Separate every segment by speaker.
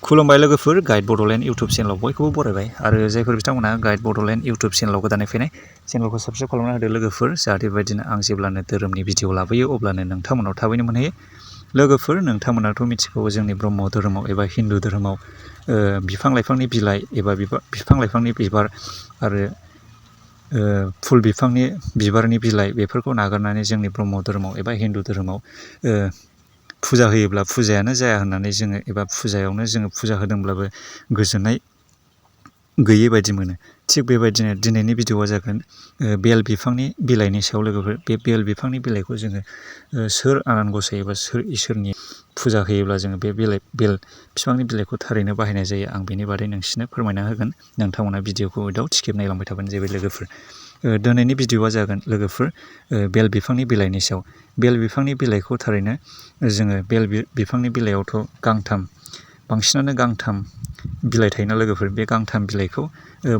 Speaker 1: खुलुमबाय लोगोफोर guide Bodoland YouTube चेनेलाव बयखौबो बरायबाय आरो जायफोर बिथांमोना गाइड बड'लेण्ड इउटुब चेनेलाव गोदानै फैनाय चेनेलखौ साबस्क्राइब खालामना होदो लोगोफोर जाहाथे बेबायदिनो आं जेब्लानो धोरोमनि भिडिअ लाबोयो अब्लानो नोंथांमोनाव थाबैनो मोनहैयो लोगोफोर नोंथांमोनाथ' मिथिगौ जोंनि ब्रह्म धोरोमाव एबा हिन्दु धोरोमाव बिफां लाइफांनि बिलाइ एबा बिफां लाइफांनि बिबार आरो फुल बिफांनि बिबारनि बिलाइ बेफोरखौ नागारनानै जोंनि ब्रह्म धोरोमाव एबा हिन्दु धोरोमाव फुजा होयोब्ला फुजायानो जाया होननानै जोङो एबा फुजायावनो जोङो फुजा होदोंब्लाबो गोजोननाय गैयै बायदि मोनो थिग बेबायदिनो दिनैनि भिडिअआ जागोन बेल बिफांनि बिलाइनि सायाव लोगोफोर बे बेल बिफांनि बिलाइखौ जोङो सोर आनान गसाइ एबा सोर इसोरनि फुजा होयोब्ला जोङो बे बेल बिफांनि बिलाइखौ थारैनो बाहायनाय जायो आं बेनि बादै नोंसिनो फोरमायना होगोन नोंथांमोना भिडिअखौ उइदाव स्किप नायलांबाय थाबानो जाबाय लोगोफोर दिनैनि भिडिअआ जागोन लोगोफोर बेल बिफांनि बिलाइनि सायाव बेल बिफांनि बिलाइखौ थारैनो जोङो बेल बिफांनि बिलाइयावथ' गांथाम बांसिनानो गांथाम बिलाइ थायोना लोगोफोर बे गांथाम बिलाइखौ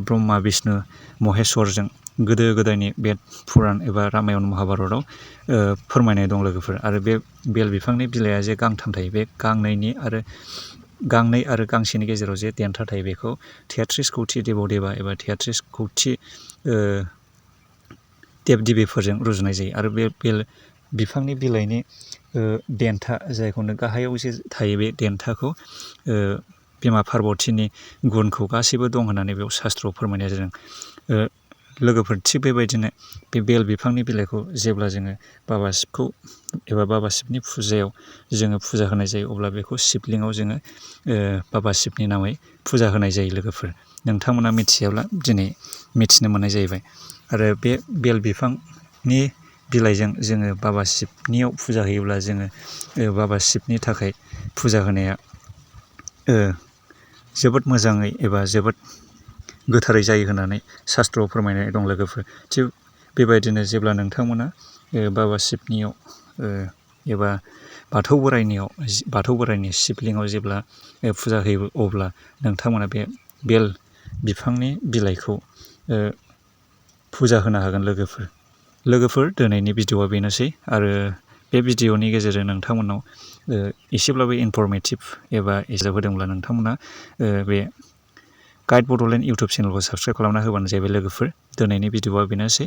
Speaker 1: ब्रह्मा बिष्णु महेश्वरजों गोदो गोदायनि बेद पुरान एबा रामायण महाभारतआव फोरमायनाय दं लोगोफोर आरो बे बेल बिफांनि बिलाइया जे गांथाम थायो बे गांनै आरो गांसेनि गेजेराव जे देन्था थायो बेखौ 33 कौटि देव देवा एबा 33 कौटि देब देबिफोरजों रुजुनाय जायो आरो बे बेल बिफांनि बिलाइनि देन्था जायखौनो गाहायाव जे थायो बे देन्थाखौ बिमा पार्बतीनि गुनखौ गासैबो दं होननानै बेयाव शास्त्रआव फोरमायनाय जादों लोगोफोर थिग बेबायदिनो बे बेल बिफांनि बिलाइखौ जेब्ला जोङो बाबा शिबखौ एबा बाबा शिबनि फुजायाव जोङो फुजा होनाय जायो अब्ला बेखौ शिबलिंआव जोङो बाबा शिबनि नामै फुजा होनाय जायो लोगोफोर नोंथांमोना मिथियाब्ला दिनै मिथिनो मोननाय जाहैबाय आरो बे बेल बिफांनि बिलाइजों जोङो बाबा शिबनियाव फुजा होयोब्ला जोङो बाबा शिबनि थाखाय फुजा होनाया जोबोद मोजाङै एबा जोबोद गोथारै जायो होननानै शास्त्रआव फोरमायनाय दं लोगोफोर थिग बेबायदिनो जेब्ला नोंथांमोना बाबा शिबनियाव एबा बाथौ बोराइनि शिबलिंआव जेब्ला फुजा होयो अब्ला नोंथांमोना बे बेल बिफांनि बिलाइखौ फुजा होनो हागोन लोगोफोर दिनैनि भिडिअआ बेनोसै आरो बे भिडिअनि गेजेरजों नोंथांमोनाव एसेब्लाबो इनफरमेटिभ एबा हेफाजाब होदोंब्ला नोंथांमोना बे गाइड बड'लेण्ड इउटुब चेनेलखौ साबस्क्राइब खालामना होबानो जाहैबाय लोगोफोर दिनैनि भिडिअआ बेनोसै